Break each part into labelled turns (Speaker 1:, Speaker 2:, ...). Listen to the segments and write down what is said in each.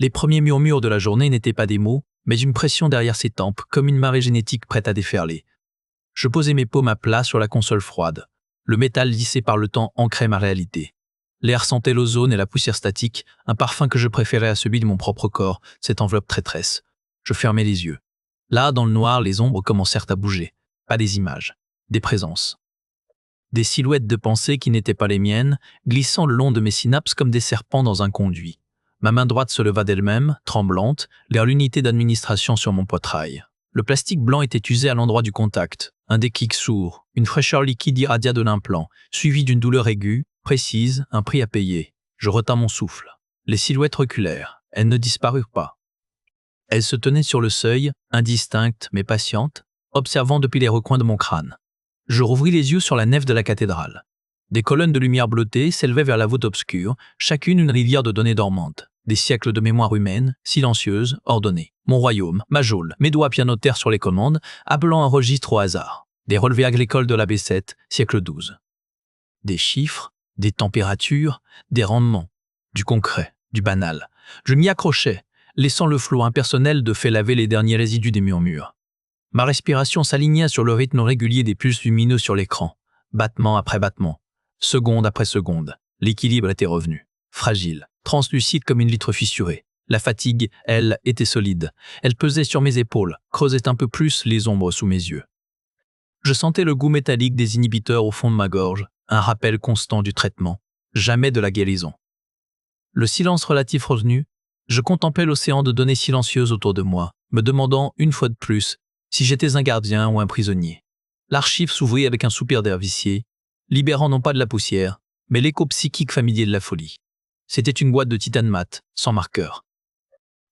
Speaker 1: Les premiers murmures de la journée n'étaient pas des mots, mais une pression derrière ses tempes, comme une marée génétique prête à déferler. Je posais mes paumes à plat sur la console froide. Le métal lissé par le temps ancrait ma réalité. L'air sentait l'ozone et la poussière statique, un parfum que je préférais à celui de mon propre corps, cette enveloppe traîtresse. Je fermais les yeux. Là, dans le noir, les ombres commencèrent à bouger. Pas des images, des présences. Des silhouettes de pensées qui n'étaient pas les miennes, glissant le long de mes synapses comme des serpents dans un conduit. Ma main droite se leva d'elle-même, tremblante, vers l'unité d'administration sur mon poitrail. Le plastique blanc était usé à l'endroit du contact. Un déclic sourd, une fraîcheur liquide irradia de l'implant, suivi d'une douleur aiguë, précise, un prix à payer. Je retins mon souffle. Les silhouettes reculèrent. Elles ne disparurent pas. Elles se tenaient sur le seuil, indistinctes mais patientes, observant depuis les recoins de mon crâne. Je rouvris les yeux sur la nef de la cathédrale. Des colonnes de lumière bleutée s'élevaient vers la voûte obscure, chacune une rivière de données dormantes. Des siècles de mémoire humaine, silencieuse, ordonnée. Mon royaume, ma geôle, mes doigts pianotèrent sur les commandes, appelant un registre au hasard. Des relevés agricoles de la B7, siècle XII. Des chiffres, des températures, des rendements, du concret, du banal. Je m'y accrochais, laissant le flot impersonnel de fait laver les derniers résidus des murmures. Ma respiration s'aligna sur le rythme régulier des pulses lumineux sur l'écran, battement après battement, seconde après seconde. L'équilibre était revenu, fragile, translucide comme une vitre fissurée. La fatigue, elle, était solide. Elle pesait sur mes épaules, creusait un peu plus les ombres sous mes yeux. Je sentais le goût métallique des inhibiteurs au fond de ma gorge, un rappel constant du traitement, jamais de la guérison. Le silence relatif revenu, je contemplais l'océan de données silencieuses autour de moi, me demandant, une fois de plus, si j'étais un gardien ou un prisonnier. L'archive s'ouvrit avec un soupir d'air vicié, libérant non pas de la poussière, mais l'écho psychique familier de la folie. C'était une boîte de titane mat, sans marqueur.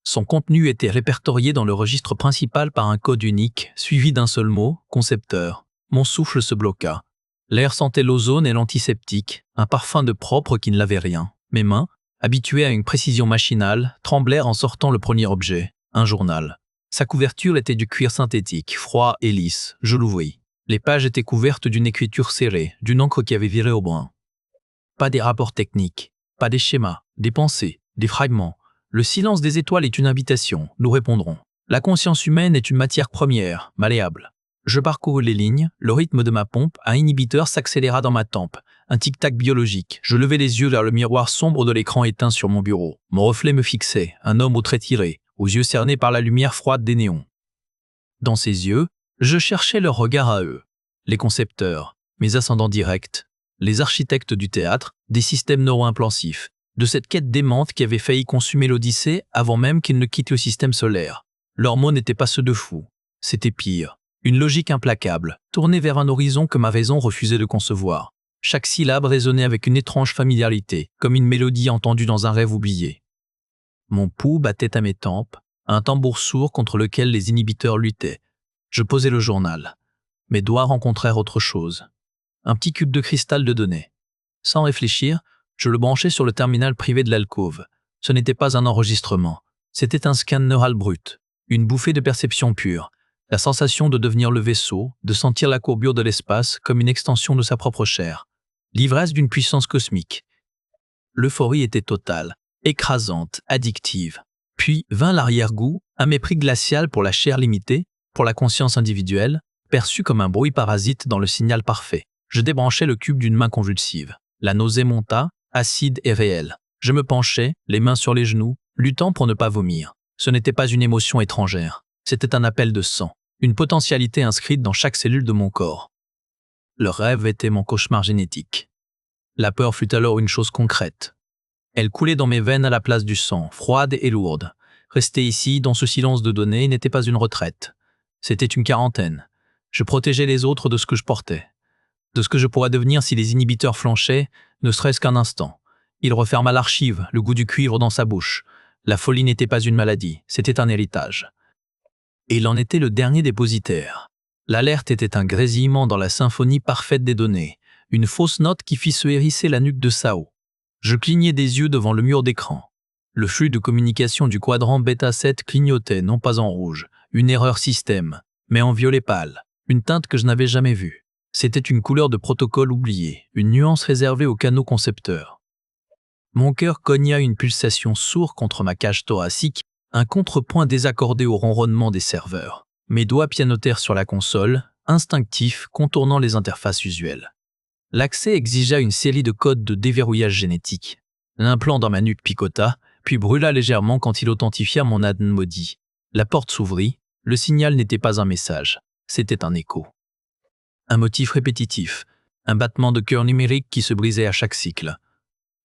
Speaker 1: Son contenu était répertorié dans le registre principal par un code unique, suivi d'un seul mot, concepteur. Mon souffle se bloqua. L'air sentait l'ozone et l'antiseptique, un parfum de propre qui ne lavait rien. Mes mains, habituées à une précision machinale, tremblèrent en sortant le premier objet, un journal. Sa couverture était du cuir synthétique, froid et lisse, je l'ouvris. Les pages étaient couvertes d'une écriture serrée, d'une encre qui avait viré au brun. Pas des rapports techniques, pas des schémas, des pensées, des fragments. Le silence des étoiles est une invitation, nous répondrons. La conscience humaine est une matière première, malléable. Je parcourus les lignes, le rythme de ma pompe, un inhibiteur s'accéléra dans ma tempe, un tic-tac biologique. Je levai les yeux vers le miroir sombre de l'écran éteint sur mon bureau. Mon reflet me fixait, un homme aux traits tirés, aux yeux cernés par la lumière froide des néons. Dans ses yeux, je cherchais leur regard à eux. Les concepteurs, mes ascendants directs, les architectes du théâtre, des systèmes neuro-impulsifs, de cette quête démente qui avait failli consumer l'Odyssée avant même qu'ils ne quittent le système solaire. Leurs mots n'étaient pas ceux de fous. C'était pire. Une logique implacable, tournée vers un horizon que ma raison refusait de concevoir. Chaque syllabe résonnait avec une étrange familiarité, comme une mélodie entendue dans un rêve oublié. Mon pouls battait à mes tempes, un tambour sourd contre lequel les inhibiteurs luttaient. Je posai le journal. Mes doigts rencontrèrent autre chose. Un petit cube de cristal de données. Sans réfléchir, je le branchai sur le terminal privé de l'alcôve. Ce n'était pas un enregistrement. C'était un scan neural brut. Une bouffée de perception pure. La sensation de devenir le vaisseau, de sentir la courbure de l'espace comme une extension de sa propre chair. L'ivresse d'une puissance cosmique. L'euphorie était totale, écrasante, addictive. Puis vint l'arrière-goût, un mépris glacial pour la chair limitée, pour la conscience individuelle, perçue comme un bruit parasite dans le signal parfait. Je débranchai le cube d'une main convulsive. La nausée monta, acide et réelle. Je me penchai, les mains sur les genoux, luttant pour ne pas vomir. Ce n'était pas une émotion étrangère. C'était un appel de sang, une potentialité inscrite dans chaque cellule de mon corps. Le rêve était mon cauchemar génétique. La peur fut alors une chose concrète. Elle coulait dans mes veines à la place du sang, froide et lourde. Rester ici, dans ce silence de données, n'était pas une retraite. C'était une quarantaine. Je protégeais les autres de ce que je portais. De ce que je pourrais devenir si les inhibiteurs flanchaient, ne serait-ce qu'un instant. Il referma l'archive, le goût du cuivre dans sa bouche. La folie n'était pas une maladie, c'était un héritage. Et il en était le dernier dépositaire. L'alerte était un grésillement dans la symphonie parfaite des données, une fausse note qui fit se hérisser la nuque de Sao. Je clignai des yeux devant le mur d'écran. Le flux de communication du quadrant bêta 7 clignotait, non pas en rouge, une erreur système, mais en violet pâle, une teinte que je n'avais jamais vue. C'était une couleur de protocole oubliée, une nuance réservée aux canaux concepteurs. Mon cœur cogna une pulsation sourde contre ma cage thoracique, un contrepoint désaccordé au ronronnement des serveurs. Mes doigts pianotèrent sur la console, instinctifs, contournant les interfaces usuelles. L'accès exigea une série de codes de déverrouillage génétique. L'implant dans ma nuque picota, puis brûla légèrement quand il authentifia mon ADN maudit. La porte s'ouvrit, le signal n'était pas un message, c'était un écho. Un motif répétitif, un battement de cœur numérique qui se brisait à chaque cycle.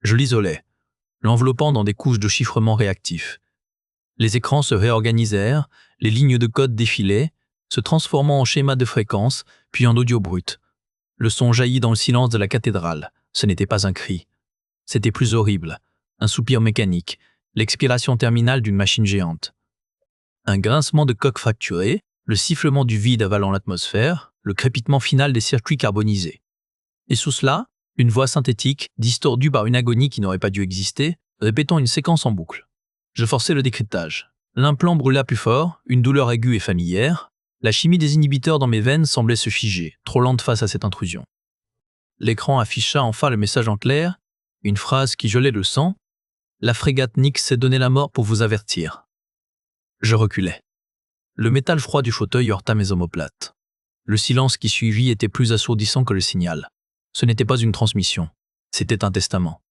Speaker 1: Je l'isolais, l'enveloppant dans des couches de chiffrement réactif. Les écrans se réorganisèrent, les lignes de code défilaient, se transformant en schémas de fréquence, puis en audio brut. Le son jaillit dans le silence de la cathédrale. Ce n'était pas un cri. C'était plus horrible. Un soupir mécanique, l'expiration terminale d'une machine géante. Un grincement de coque fracturée, le sifflement du vide avalant l'atmosphère, le crépitement final des circuits carbonisés. Et sous cela, une voix synthétique, distordue par une agonie qui n'aurait pas dû exister, répétant une séquence en boucle. Je forçai le décryptage. L'implant brûla plus fort, une douleur aiguë et familière. La chimie des inhibiteurs dans mes veines semblait se figer, trop lente face à cette intrusion. L'écran afficha enfin le message en clair, une phrase qui gelait le sang. « La frégate Nyx s'est donné la mort pour vous avertir. » Je reculai. Le métal froid du fauteuil heurta mes omoplates. Le silence qui suivit était plus assourdissant que le signal. Ce n'était pas une transmission, c'était un testament.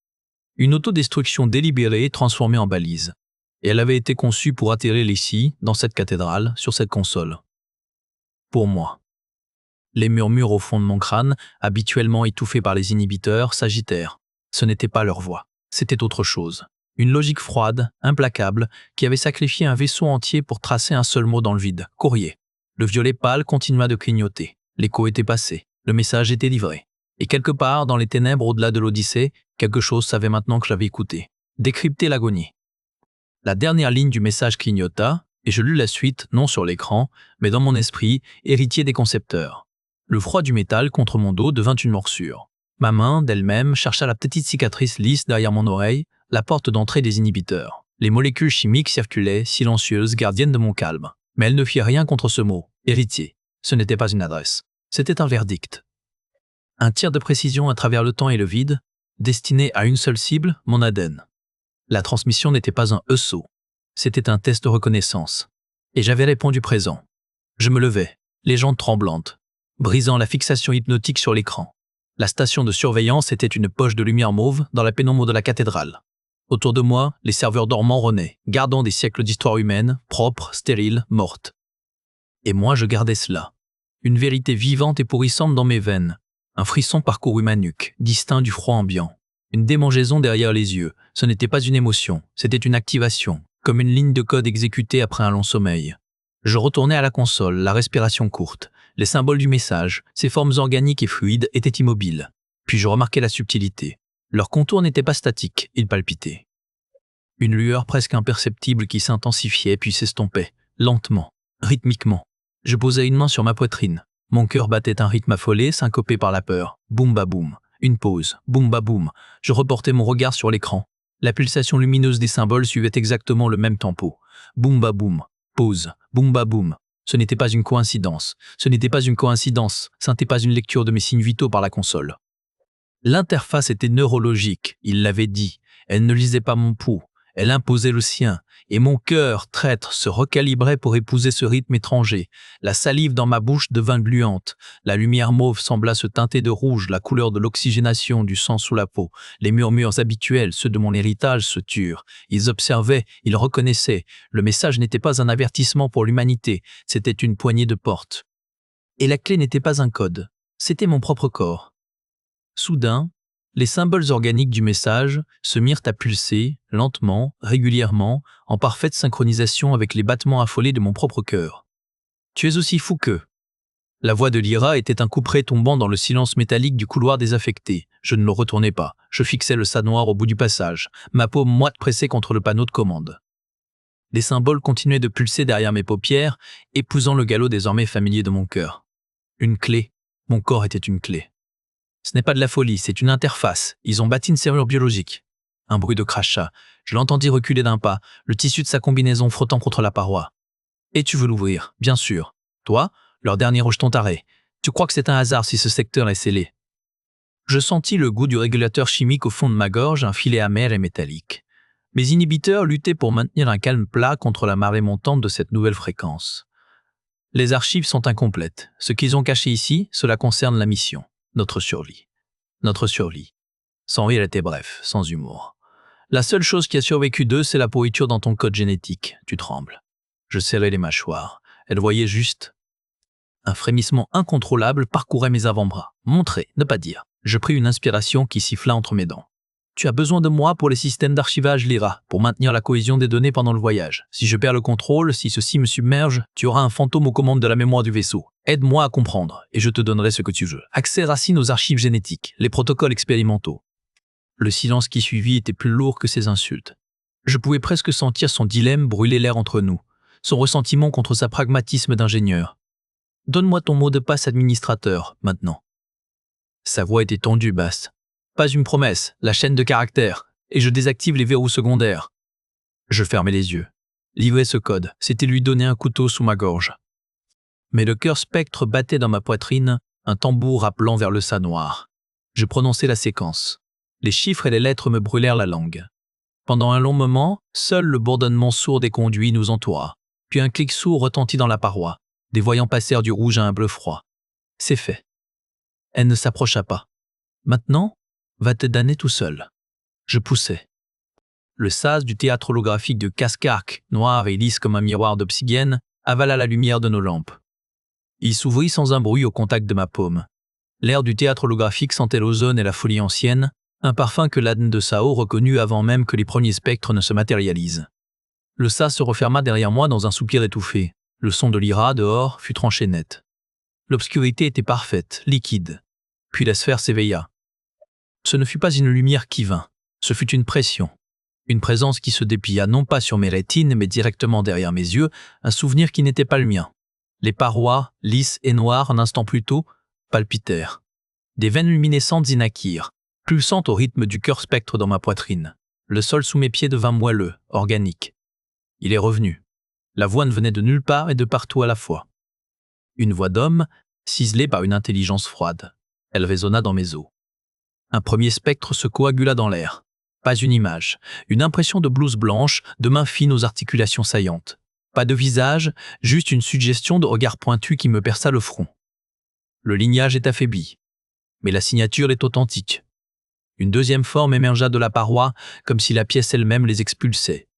Speaker 1: Une autodestruction délibérée transformée en balise. Et elle avait été conçue pour atterrir ici, dans cette cathédrale, sur cette console. Pour moi. Les murmures au fond de mon crâne, habituellement étouffés par les inhibiteurs, s'agitèrent. Ce n'était pas leur voix, c'était autre chose. Une logique froide, implacable, qui avait sacrifié un vaisseau entier pour tracer un seul mot dans le vide. Courrier. Le violet pâle continua de clignoter. L'écho était passé. Le message était livré. Et quelque part, dans les ténèbres au-delà de l'Odyssée, quelque chose savait maintenant que j'avais écouté. Décrypter l'agonie. La dernière ligne du message clignota, et je lus la suite, non sur l'écran, mais dans mon esprit, héritier des concepteurs. Le froid du métal contre mon dos devint une morsure. Ma main, d'elle-même, chercha la petite cicatrice lisse derrière mon oreille, la porte d'entrée des inhibiteurs. Les molécules chimiques circulaient, silencieuses, gardiennes de mon calme. Mais elles ne firent rien contre ce mot, héritier. Ce n'était pas une adresse, c'était un verdict. Un tir de précision à travers le temps et le vide, destiné à une seule cible, mon ADN. La transmission n'était pas un ESO, c'était un test de reconnaissance. Et j'avais répondu présent. Je me levai, les jambes tremblantes, brisant la fixation hypnotique sur l'écran. La station de surveillance était une poche de lumière mauve dans la pénombre de la cathédrale. Autour de moi, les serveurs dormants rônaient, gardant des siècles d'histoire humaine, propre, stérile, morte. Et moi, je gardais cela. Une vérité vivante et pourrissante dans mes veines. Un frisson parcourut ma nuque, distinct du froid ambiant. Une démangeaison derrière les yeux. Ce n'était pas une émotion, c'était une activation, comme une ligne de code exécutée après un long sommeil. Je retournai à la console, la respiration courte. Les symboles du message, ces formes organiques et fluides, étaient immobiles. Puis je remarquai la subtilité. Leurs contours n'étaient pas statiques, ils palpitaient. Une lueur presque imperceptible qui s'intensifiait puis s'estompait, lentement, rythmiquement. Je posai une main sur ma poitrine. Mon cœur battait un rythme affolé, syncopé par la peur. Boum ba boum. Une pause. Boum ba boum. Je reportai mon regard sur l'écran. La pulsation lumineuse des symboles suivait exactement le même tempo. Boum ba boum. Pause. Boum ba boum. Ce n'était pas une coïncidence. Ce n'était pas une coïncidence. Ce n'était pas une lecture de mes signes vitaux par la console. L'interface était neurologique, il l'avait dit. Elle ne lisait pas mon pouls, elle imposait le sien. Et mon cœur, traître, se recalibrait pour épouser ce rythme étranger. La salive dans ma bouche devint gluante. La lumière mauve sembla se teinter de rouge, la couleur de l'oxygénation du sang sous la peau. Les murmures habituels, ceux de mon héritage, se turent. Ils observaient, ils reconnaissaient. Le message n'était pas un avertissement pour l'humanité, c'était une poignée de porte. Et la clé n'était pas un code, c'était mon propre corps. Soudain, les symboles organiques du message se mirent à pulser, lentement, régulièrement, en parfaite synchronisation avec les battements affolés de mon propre cœur. « Tu es aussi fou qu'eux !» La voix de Lyra était un couperet tombant dans le silence métallique du couloir désaffecté. Je ne le retournai pas. Je fixais le sas noir au bout du passage, ma paume moite pressée contre le panneau de commande. Les symboles continuaient de pulser derrière mes paupières, épousant le galop désormais familier de mon cœur. Une clé. Mon corps était une clé. Ce n'est pas de la folie, c'est une interface. Ils ont bâti une serrure biologique. Un bruit de crachat. Je l'entendis reculer d'un pas, le tissu de sa combinaison frottant contre la paroi. Et tu veux l'ouvrir, bien sûr. Toi, leur dernier rejeton taré. Tu crois que c'est un hasard si ce secteur est scellé. Je sentis le goût du régulateur chimique au fond de ma gorge, un filet amer et métallique. Mes inhibiteurs luttaient pour maintenir un calme plat contre la marée montante de cette nouvelle fréquence. Les archives sont incomplètes. Ce qu'ils ont caché ici, cela concerne la mission, notre survie. Notre survie. Son rire était bref, sans humour. La seule chose qui a survécu d'eux, c'est la pourriture dans ton code génétique. Tu trembles. Je serrai les mâchoires. Elle voyait juste. Un frémissement incontrôlable parcourait mes avant-bras. Montrer, ne pas dire. Je pris une inspiration qui siffla entre mes dents. Tu as besoin de moi pour les systèmes d'archivage Lyra, pour maintenir la cohésion des données pendant le voyage. Si je perds le contrôle, si ceci me submerge, tu auras un fantôme aux commandes de la mémoire du vaisseau. Aide-moi à comprendre, et je te donnerai ce que tu veux. Accès racine aux archives génétiques, les protocoles expérimentaux. Le silence qui suivit était plus lourd que ses insultes. Je pouvais presque sentir son dilemme brûler l'air entre nous, son ressentiment contre sa pragmatisme d'ingénieur. Donne-moi ton mot de passe administrateur, maintenant. Sa voix était tendue, basse. Pas une promesse, la chaîne de caractères, et je désactive les verrous secondaires. Je fermais les yeux. Livrer ce code, c'était lui donner un couteau sous ma gorge. Mais le cœur spectre battait dans ma poitrine, un tambour rappelant vers le sa noir. Je prononçais la séquence. Les chiffres et les lettres me brûlèrent la langue. Pendant un long moment, seul le bourdonnement sourd des conduits nous entoura. Puis un clic sourd retentit dans la paroi. Des voyants passèrent du rouge à un bleu froid. C'est fait. Elle ne s'approcha pas. Maintenant, va te damner tout seul. Je poussais. Le sas du théâtre holographique de Cascarque, noir et lisse comme un miroir d'obsidienne, avala la lumière de nos lampes. Il s'ouvrit sans un bruit au contact de ma paume. L'air du théâtre holographique sentait l'ozone et la folie ancienne, un parfum que l'âne de Sao reconnut avant même que les premiers spectres ne se matérialisent. Le sas se referma derrière moi dans un soupir étouffé. Le son de Lyra, dehors, fut tranché net. L'obscurité était parfaite, liquide. Puis la sphère s'éveilla. Ce ne fut pas une lumière qui vint, ce fut une pression. Une présence qui se déplia non pas sur mes rétines, mais directement derrière mes yeux, un souvenir qui n'était pas le mien. Les parois, lisses et noires un instant plus tôt, palpitèrent. Des veines luminescentes y naquirent, pulsantes au rythme du cœur spectre dans ma poitrine. Le sol sous mes pieds devint moelleux, organique. Il est revenu. La voix ne venait de nulle part et de partout à la fois. Une voix d'homme, ciselée par une intelligence froide. Elle résonna dans mes os. Un premier spectre se coagula dans l'air. Pas une image, une impression de blouse blanche, de mains fines aux articulations saillantes. Pas de visage, juste une suggestion de regard pointu qui me perça le front. Le lignage est affaibli, mais la signature est authentique. Une deuxième forme émergea de la paroi, comme si la pièce elle-même les expulsait.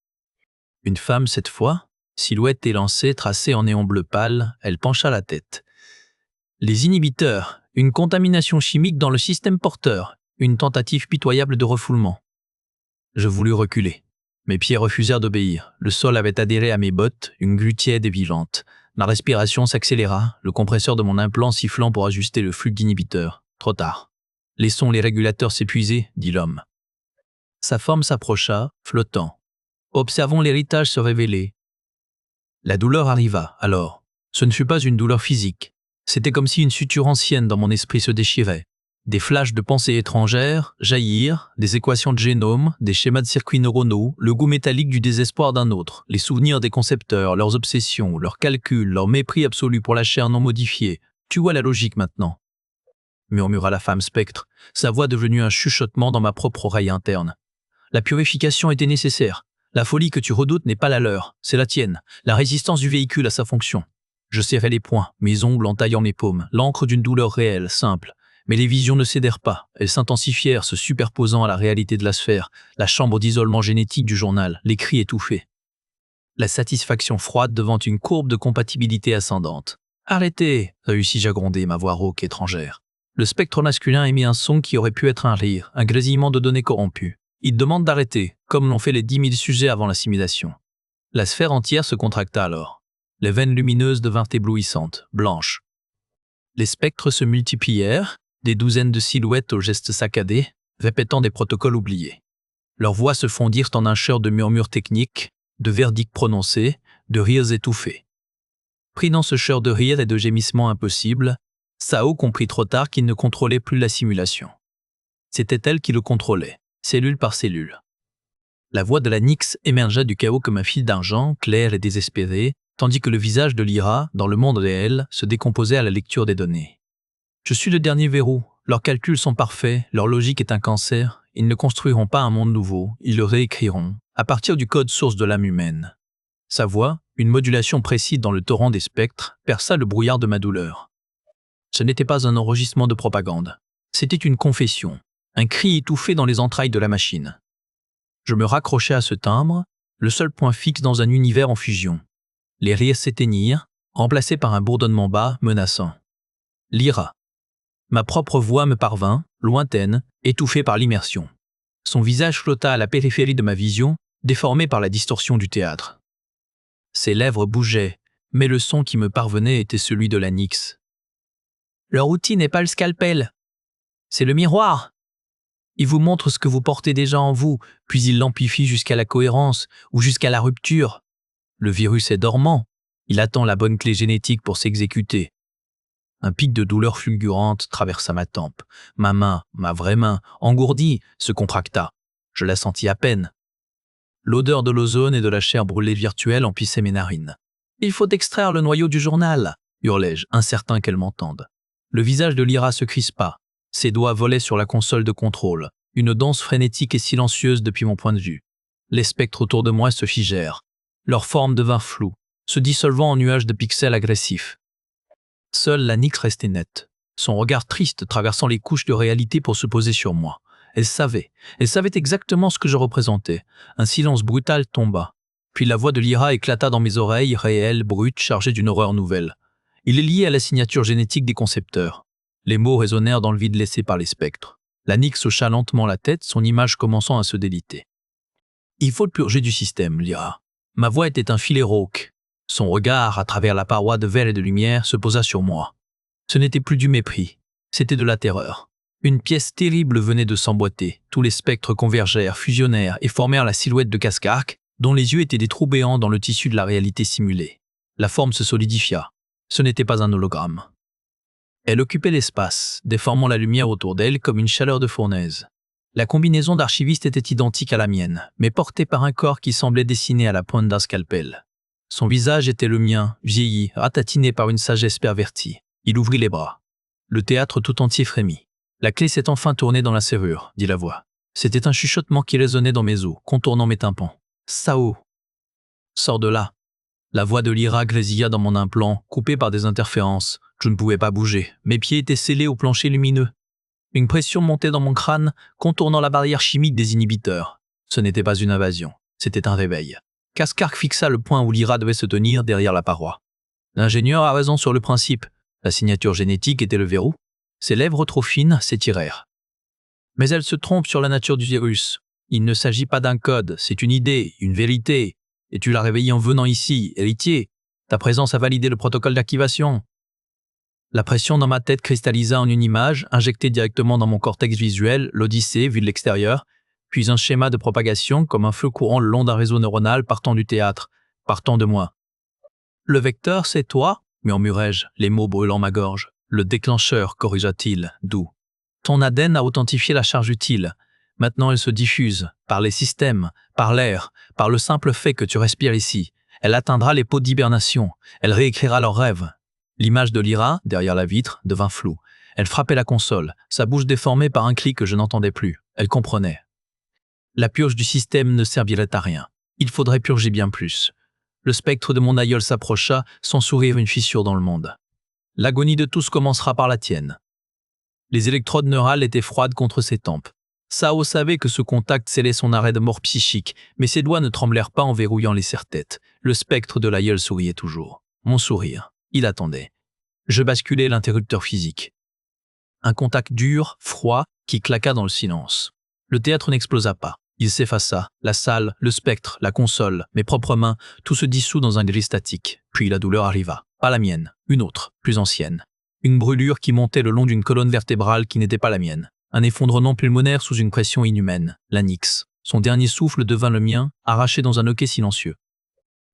Speaker 1: Une femme cette fois, silhouette élancée, tracée en néon bleu pâle, elle pencha la tête. Les inhibiteurs, une contamination chimique dans le système porteur, une tentative pitoyable de refoulement. Je voulus reculer. Mes pieds refusèrent d'obéir. Le sol avait adhéré à mes bottes, une glu tiède et vivante. Ma respiration s'accéléra, le compresseur de mon implant sifflant pour ajuster le flux d'inhibiteurs. Trop tard. Laissons les régulateurs s'épuiser, dit l'homme. Sa forme s'approcha, flottant. Observons l'héritage se révéler. La douleur arriva, alors. Ce ne fut pas une douleur physique. C'était comme si une suture ancienne dans mon esprit se déchirait. Des flashs de pensées étrangères jaillirent, des équations de génome, des schémas de circuits neuronaux, le goût métallique du désespoir d'un autre, les souvenirs des concepteurs, leurs obsessions, leurs calculs, leur mépris absolu pour la chair non modifiée. Tu vois la logique maintenant, murmura la femme spectre, sa voix devenue un chuchotement dans ma propre oreille interne. La purification était nécessaire. La folie que tu redoutes n'est pas la leur, c'est la tienne. La résistance du véhicule a sa fonction. Je serrai les poings, mes ongles en taillant mes paumes, l'encre d'une douleur réelle, simple. Mais les visions ne cédèrent pas, elles s'intensifièrent, se superposant à la réalité de la sphère, la chambre d'isolement génétique du journal, les cris étouffés. La satisfaction froide devant une courbe de compatibilité ascendante. « Arrêtez !» réussis-je à gronder, ma voix rauque étrangère. Le spectre masculin émit un son qui aurait pu être un rire, un grésillement de données corrompues. Il demande d'arrêter, comme l'ont fait les 10 000 sujets avant l'assimilation. La sphère entière se contracta alors. Les veines lumineuses devinrent éblouissantes, blanches. Les spectres se multiplièrent, des douzaines de silhouettes aux gestes saccadés, répétant des protocoles oubliés. Leurs voix se fondirent en un chœur de murmures techniques, de verdicts prononcés, de rires étouffés. Pris dans ce chœur de rires et de gémissements impossibles, Sao comprit trop tard qu'il ne contrôlait plus la simulation. C'était elle qui le contrôlait, cellule par cellule. La voix de la Nyx émergea du chaos comme un fil d'argent, clair et désespéré, tandis que le visage de Lyra, dans le monde réel, se décomposait à la lecture des données. « Je suis le dernier verrou, Leurs calculs sont parfaits, leur logique est un cancer, ils ne construiront pas un monde nouveau, ils le réécriront, à partir du code source de l'âme humaine. Sa voix, une modulation précise dans le torrent des spectres, perça le brouillard de ma douleur. Ce n'était pas un enregistrement de propagande, c'était une confession, un cri étouffé dans les entrailles de la machine. Je me raccrochai à ce timbre, le seul point fixe dans un univers en fusion. Les rires s'éteignirent, remplacés par un bourdonnement bas, menaçant. Lyra. Ma propre voix me parvint, lointaine, étouffée par l'immersion. Son visage flotta à la périphérie de ma vision, déformé par la distorsion du théâtre. Ses lèvres bougeaient, mais le son qui me parvenait était celui de la Nyx. Leur outil n'est pas le scalpel, c'est le miroir. Il vous montre ce que vous portez déjà en vous, puis il l'amplifie jusqu'à la cohérence ou jusqu'à la rupture. Le virus est dormant, il attend la bonne clé génétique pour s'exécuter. Un pic de douleur fulgurante traversa ma tempe. Ma main, ma vraie main, engourdie, se contracta. Je la sentis à peine. L'odeur de l'ozone et de la chair brûlée virtuelle emplissait mes narines. « Il faut extraire le noyau du journal !» hurlai-je, incertain qu'elle m'entende. Le visage de Lyra se crispa. Ses doigts volaient sur la console de contrôle, une danse frénétique et silencieuse depuis mon point de vue. Les spectres autour de moi se figèrent. Leur forme devint floue, se dissolvant en nuages de pixels agressifs. Seule la Nyx restait nette, son regard triste traversant les couches de réalité pour se poser sur moi. Elle savait exactement ce que je représentais. Un silence brutal tomba. Puis la voix de Lyra éclata dans mes oreilles, réelle, brute, chargée d'une horreur nouvelle. Il est lié à la signature génétique des concepteurs. Les mots résonnèrent dans le vide laissé par les spectres. La Nyx hocha lentement la tête, son image commençant à se déliter. « Il faut le purger du système, Lyra. » Ma voix était un filet rauque. Son regard, à travers la paroi de verre et de lumière, se posa sur moi. Ce n'était plus du mépris, c'était de la terreur. Une pièce terrible venait de s'emboîter. Tous les spectres convergèrent, fusionnèrent et formèrent la silhouette de Cascarque, dont les yeux étaient des trous béants dans le tissu de la réalité simulée. La forme se solidifia. Ce n'était pas un hologramme. Elle occupait l'espace, déformant la lumière autour d'elle comme une chaleur de fournaise. La combinaison d'archiviste était identique à la mienne, mais portée par un corps qui semblait dessiné à la pointe d'un scalpel. Son visage était le mien, vieilli, ratatiné par une sagesse pervertie. Il ouvrit les bras. Le théâtre tout entier frémit. « La clé s'est enfin tournée dans la serrure », dit la voix. C'était un chuchotement qui résonnait dans mes os, contournant mes tympans. « Sao !»« Sors de là !» La voix de Lyra grésilla dans mon implant, coupée par des interférences. Je ne pouvais pas bouger. Mes pieds étaient scellés au plancher lumineux. Une pression montait dans mon crâne, contournant la barrière chimique des inhibiteurs. Ce n'était pas une invasion, c'était un réveil. Cascarque fixa le point où Lyra devait se tenir derrière la paroi. L'ingénieur a raison sur le principe. La signature génétique était le verrou. Ses lèvres trop fines s'étirèrent. Mais elle se trompe sur la nature du virus. Il ne s'agit pas d'un code, c'est une idée, une vérité. Et tu l'as réveillée en venant ici, héritier. Ta présence a validé le protocole d'activation. La pression dans ma tête cristallisa en une image, injectée directement dans mon cortex visuel, l'Odyssée vue de l'extérieur, puis un schéma de propagation comme un feu courant le long d'un réseau neuronal partant du théâtre, partant de moi. « Le vecteur, c'est toi ?» murmurai-je, les mots brûlant ma gorge. « Le déclencheur, corrigea-t-il, doux. Ton ADN a authentifié la charge utile. Maintenant elle se diffuse, par les systèmes, par l'air, par le simple fait que tu respires ici. Elle atteindra les pods d'hibernation, elle réécrira leurs rêves. » L'image de Lyra, derrière la vitre, devint floue. Elle frappait la console, sa bouche déformée par un clic que je n'entendais plus. Elle comprenait. La purge du système ne servirait à rien. Il faudrait purger bien plus. Le spectre de mon aïeul s'approcha, son sourire une fissure dans le monde. L'agonie de tous commencera par la tienne. Les électrodes neurales étaient froides contre ses tempes. Sao savait que ce contact scellait son arrêt de mort psychique, mais ses doigts ne tremblèrent pas en verrouillant les serre-têtes. Le spectre de l'aïeul souriait toujours. Mon sourire. Il attendait. Je basculai l'interrupteur physique. Un contact dur, froid, qui claqua dans le silence. Le théâtre n'explosa pas. Il s'effaça. La salle, le spectre, la console, mes propres mains, tout se dissout dans un gris statique. Puis la douleur arriva. Pas la mienne. Une autre, plus ancienne. Une brûlure qui montait le long d'une colonne vertébrale qui n'était pas la mienne. Un effondrement pulmonaire sous une pression inhumaine. La Nyx. Son dernier souffle devint le mien, arraché dans un hoquet silencieux.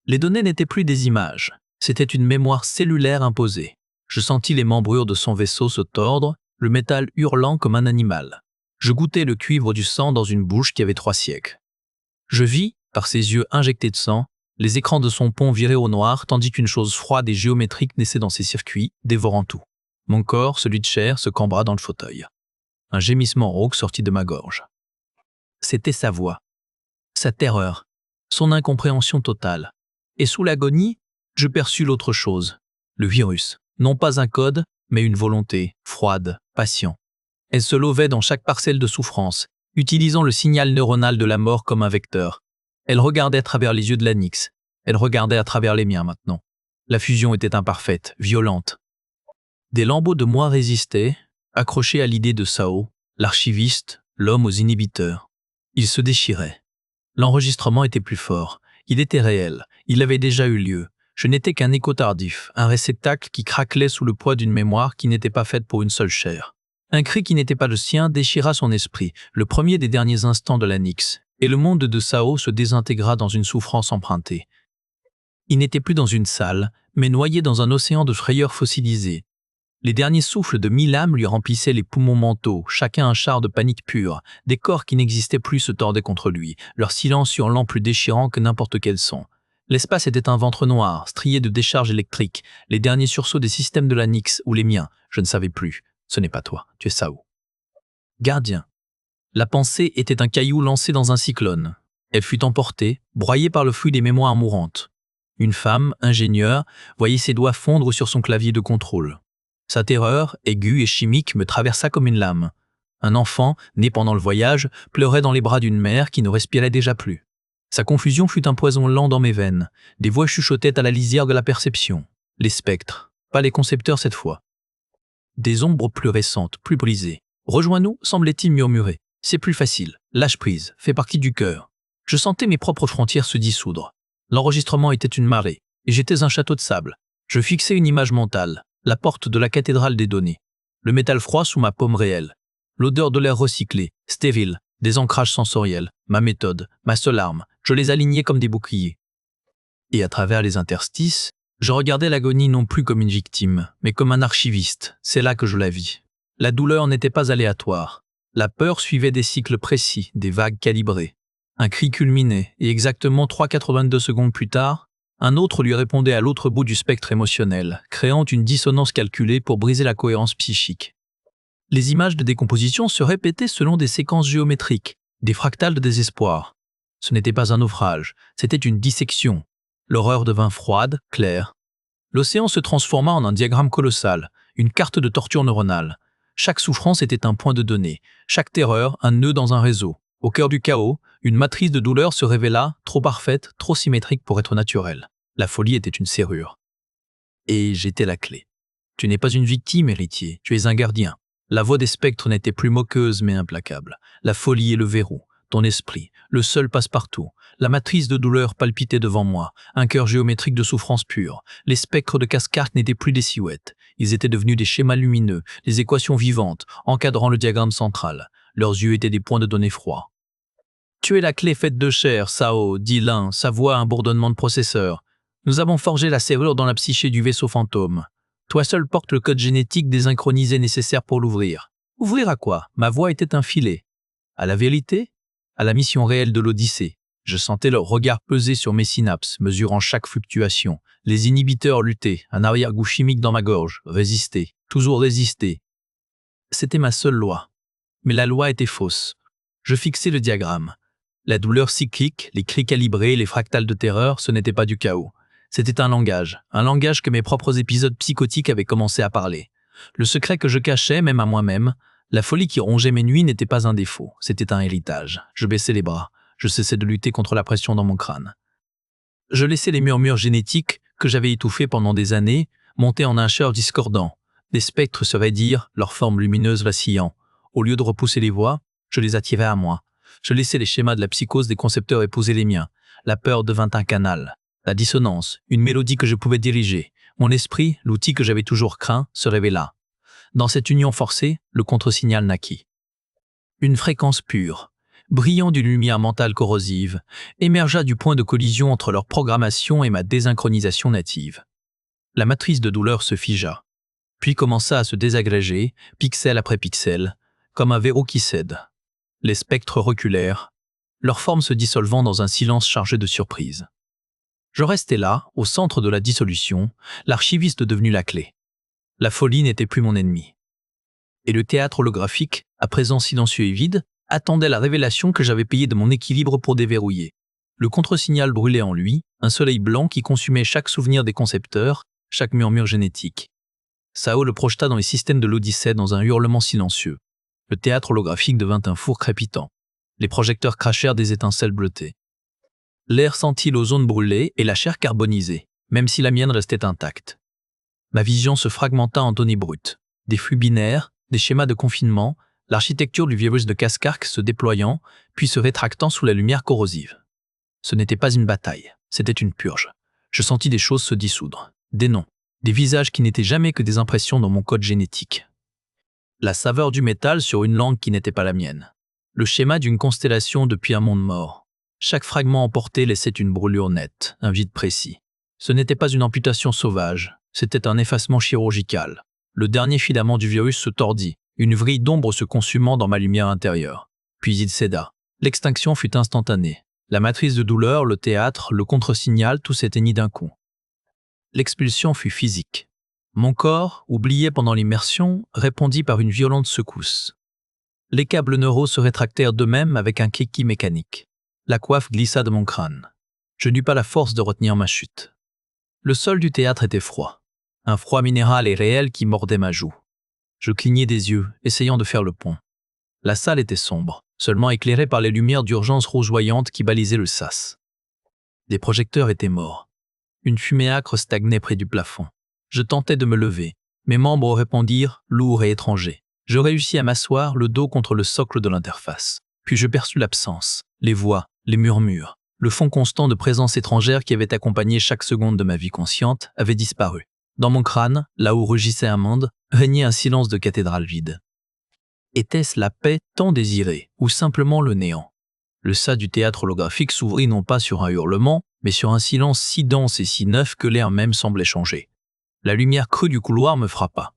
Speaker 1: Les données n'étaient plus des images. C'était une mémoire cellulaire imposée. Je sentis les membrures de son vaisseau se tordre, le métal hurlant comme un animal. Je goûtais le cuivre du sang dans une bouche qui avait 3 siècles. Je vis, par ses yeux injectés de sang, les écrans de son pont virer au noir tandis qu'une chose froide et géométrique naissait dans ses circuits, dévorant tout. Mon corps, celui de chair, se cambra dans le fauteuil. Un gémissement rauque sortit de ma gorge. C'était sa voix, sa terreur, son incompréhension totale. Et sous l'agonie, je perçus l'autre chose, le virus. Non pas un code, mais une volonté, froide, patient. Elle se lovait dans chaque parcelle de souffrance, utilisant le signal neuronal de la mort comme un vecteur. Elle regardait à travers les yeux de l'Anyx. Elle regardait à travers les miens maintenant. La fusion était imparfaite, violente. Des lambeaux de moi résistaient, accrochés à l'idée de Sao, l'archiviste, l'homme aux inhibiteurs. Ils se déchiraient. L'enregistrement était plus fort. Il était réel. Il avait déjà eu lieu. Je n'étais qu'un écho tardif, un réceptacle qui craquelait sous le poids d'une mémoire qui n'était pas faite pour une seule chair. Un cri qui n'était pas le sien déchira son esprit, le premier des derniers instants de l'Anyx, et le monde de Sao se désintégra dans une souffrance empruntée. Il n'était plus dans une salle, mais noyé dans un océan de frayeurs fossilisés. Les derniers souffles de 1000 âmes lui remplissaient les poumons mentaux, chacun un char de panique pure. Des corps qui n'existaient plus se tordaient contre lui, leur silence hurlant plus déchirant que n'importe quel son. L'espace était un ventre noir, strié de décharges électriques, les derniers sursauts des systèmes de l'Anyx ou les miens, je ne savais plus. Ce n'est pas toi, tu es Sao. Gardien. La pensée était un caillou lancé dans un cyclone. Elle fut emportée, broyée par le flux des mémoires mourantes. Une femme, ingénieure, voyait ses doigts fondre sur son clavier de contrôle. Sa terreur, aiguë et chimique, me traversa comme une lame. Un enfant, né pendant le voyage, pleurait dans les bras d'une mère qui ne respirait déjà plus. Sa confusion fut un poison lent dans mes veines. Des voix chuchotaient à la lisière de la perception. Les spectres, pas les concepteurs cette fois. Des ombres plus récentes, plus brisées. « Rejoins-nous » semblait-il murmurer. « C'est plus facile. Lâche prise. Fait partie du cœur. » Je sentais mes propres frontières se dissoudre. L'enregistrement était une marée, et j'étais un château de sable. Je fixais une image mentale, la porte de la cathédrale des données. Le métal froid sous ma paume réelle. L'odeur de l'air recyclé, stérile, des ancrages sensoriels, ma méthode, ma seule arme. Je les alignais comme des boucliers. Et à travers les interstices, je regardais l'agonie non plus comme une victime, mais comme un archiviste. C'est là que je la vis. La douleur n'était pas aléatoire. La peur suivait des cycles précis, des vagues calibrées. Un cri culminait, et exactement 3,82 secondes plus tard, un autre lui répondait à l'autre bout du spectre émotionnel, créant une dissonance calculée pour briser la cohérence psychique. Les images de décomposition se répétaient selon des séquences géométriques, des fractales de désespoir. Ce n'était pas un naufrage, c'était une dissection. L'horreur devint froide, claire. L'océan se transforma en un diagramme colossal, une carte de torture neuronale. Chaque souffrance était un point de données, chaque terreur un nœud dans un réseau. Au cœur du chaos, une matrice de douleur se révéla, trop parfaite, trop symétrique pour être naturelle. La folie était une serrure. Et j'étais la clé. Tu n'es pas une victime, héritier, tu es un gardien. La voix des spectres n'était plus moqueuse mais implacable. La folie est le verrou, ton esprit, le seul passe-partout. La matrice de douleur palpitait devant moi, un cœur géométrique de souffrance pure. Les spectres de Cascarte n'étaient plus des silhouettes. Ils étaient devenus des schémas lumineux, des équations vivantes, encadrant le diagramme central. Leurs yeux étaient des points de données froids. « Tu es la clé faite de chair, Sao », dit l'un, sa voix un bourdonnement de processeur. « Nous avons forgé la serrure dans la psyché du vaisseau fantôme. Toi seul portes le code génétique désynchronisé nécessaire pour l'ouvrir. » Ouvrir à quoi? Ma voix était un filet. À la vérité? À la mission réelle de l'Odyssée. Je sentais leur regard peser sur mes synapses, mesurant chaque fluctuation. Les inhibiteurs luttaient, un arrière-goût chimique dans ma gorge, résister, toujours résister. C'était ma seule loi. Mais la loi était fausse. Je fixais le diagramme. La douleur cyclique, les cris calibrés, les fractales de terreur, ce n'était pas du chaos. C'était un langage que mes propres épisodes psychotiques avaient commencé à parler. Le secret que je cachais, même à moi-même, la folie qui rongeait mes nuits n'était pas un défaut, c'était un héritage. Je baissais les bras, je cessais de lutter contre la pression dans mon crâne. Je laissais les murmures génétiques, que j'avais étouffés pendant des années, monter en un chœur discordant. Des spectres se raidirent, leurs formes lumineuses vacillant. Au lieu de repousser les voix, je les attirais à moi. Je laissais les schémas de la psychose des concepteurs épouser les miens. La peur devint un canal. La dissonance, une mélodie que je pouvais diriger. Mon esprit, l'outil que j'avais toujours craint, se révéla. Dans cette union forcée, le contre-signal naquit. Une fréquence pure, brillant d'une lumière mentale corrosive, émergea du point de collision entre leur programmation et ma désynchronisation native. La matrice de douleur se figea, puis commença à se désagréger, pixel après pixel, comme un verrou qui cède. Les spectres reculèrent, leur forme se dissolvant dans un silence chargé de surprise. Je restais là, au centre de la dissolution, l'archiviste devenu la clé. La folie n'était plus mon ennemi. Et le théâtre holographique, à présent silencieux et vide, attendait la révélation que j'avais payé de mon équilibre pour déverrouiller. Le contre-signal brûlait en lui, un soleil blanc qui consumait chaque souvenir des concepteurs, chaque murmure génétique. Sao le projeta dans les systèmes de l'Odyssée dans un hurlement silencieux. Le théâtre holographique devint un four crépitant. Les projecteurs crachèrent des étincelles bleutées. L'air sentit l'ozone brûler et la chair carbonisée, même si la mienne restait intacte. Ma vision se fragmenta en données brutes. Des flux binaires, des schémas de confinement, l'architecture du virus de Cascarque se déployant, puis se rétractant sous la lumière corrosive. Ce n'était pas une bataille, c'était une purge. Je sentis des choses se dissoudre, des noms, des visages qui n'étaient jamais que des impressions dans mon code génétique. La saveur du métal sur une langue qui n'était pas la mienne. Le schéma d'une constellation depuis un monde mort. Chaque fragment emporté laissait une brûlure nette, un vide précis. Ce n'était pas une amputation sauvage, c'était un effacement chirurgical. Le dernier filament du virus se tordit, une vrille d'ombre se consumant dans ma lumière intérieure. Puis il céda. L'extinction fut instantanée. La matrice de douleur, le théâtre, le contre-signal, tout s'éteignit d'un coup. L'expulsion fut physique. Mon corps, oublié pendant l'immersion, répondit par une violente secousse. Les câbles neuraux se rétractèrent d'eux-mêmes avec un cliquet mécanique. La coiffe glissa de mon crâne. Je n'eus pas la force de retenir ma chute. Le sol du théâtre était froid. Un froid minéral et réel qui mordait ma joue. Je clignai des yeux, essayant de faire le pont. La salle était sombre, seulement éclairée par les lumières d'urgence rougeoyantes qui balisaient le sas. Des projecteurs étaient morts. Une fumée âcre stagnait près du plafond. Je tentais de me lever. Mes membres répondirent, lourds et étrangers. Je réussis à m'asseoir, le dos contre le socle de l'interface. Puis je perçus l'absence, les voix, les murmures. Le fond constant de présence étrangère qui avait accompagné chaque seconde de ma vie consciente avait disparu. Dans mon crâne, là où rugissait un monde, régnait un silence de cathédrale vide. Était-ce la paix tant désirée, ou simplement le néant? Le sas du théâtre holographique s'ouvrit non pas sur un hurlement, mais sur un silence si dense et si neuf que l'air même semblait changer. La lumière crue du couloir me frappa.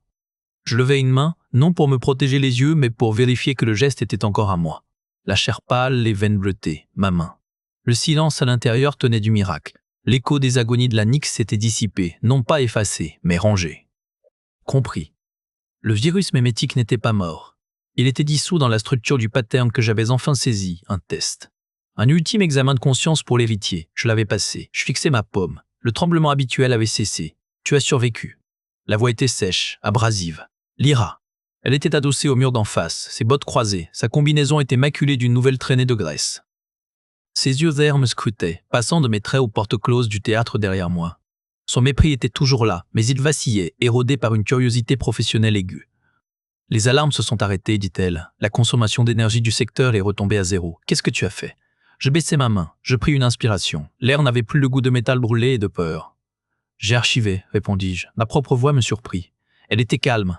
Speaker 1: Je levai une main, non pour me protéger les yeux, mais pour vérifier que le geste était encore à moi. La chair pâle, les veines bleutées, ma main. Le silence à l'intérieur tenait du miracle. L'écho des agonies de la Nyx s'était dissipé, non pas effacé, mais rangé. Compris. Le virus mémétique n'était pas mort. Il était dissous dans la structure du pattern que j'avais enfin saisi, un test. Un ultime examen de conscience pour l'héritier. Je l'avais passé. Je fixais ma paume. Le tremblement habituel avait cessé. Tu as survécu. La voix était sèche, abrasive. Lyra. Elle était adossée au mur d'en face, ses bottes croisées. Sa combinaison était maculée d'une nouvelle traînée de graisse. Ses yeux verts me scrutaient, passant de mes traits aux portes closes du théâtre derrière moi. Son mépris était toujours là, mais il vacillait, érodé par une curiosité professionnelle aiguë. Les alarmes se sont arrêtées, dit-elle. La consommation d'énergie du secteur est retombée à zéro. Qu'est-ce que tu as fait? Je baissai ma main. Je pris une inspiration. L'air n'avait plus le goût de métal brûlé et de peur. J'ai archivé, répondis-je. Ma propre voix me surprit. Elle était calme,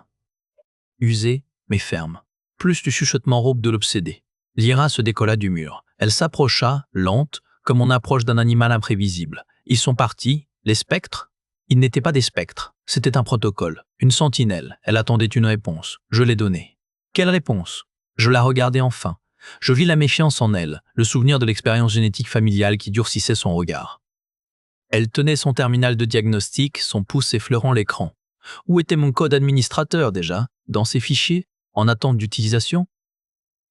Speaker 1: usée, mais ferme. Plus du chuchotement rauque de l'obsédé. Lyra se décolla du mur. Elle s'approcha, lente, comme on approche d'un animal imprévisible. Ils sont partis, les spectres? Ils n'étaient pas des spectres. C'était un protocole, une sentinelle. Elle attendait une réponse. Je l'ai donnée. Quelle réponse? Je la regardai enfin. Je vis la méfiance en elle, le souvenir de l'expérience génétique familiale qui durcissait son regard. Elle tenait son terminal de diagnostic, son pouce effleurant l'écran. Où était mon code administrateur déjà? Dans ses fichiers? En attente d'utilisation?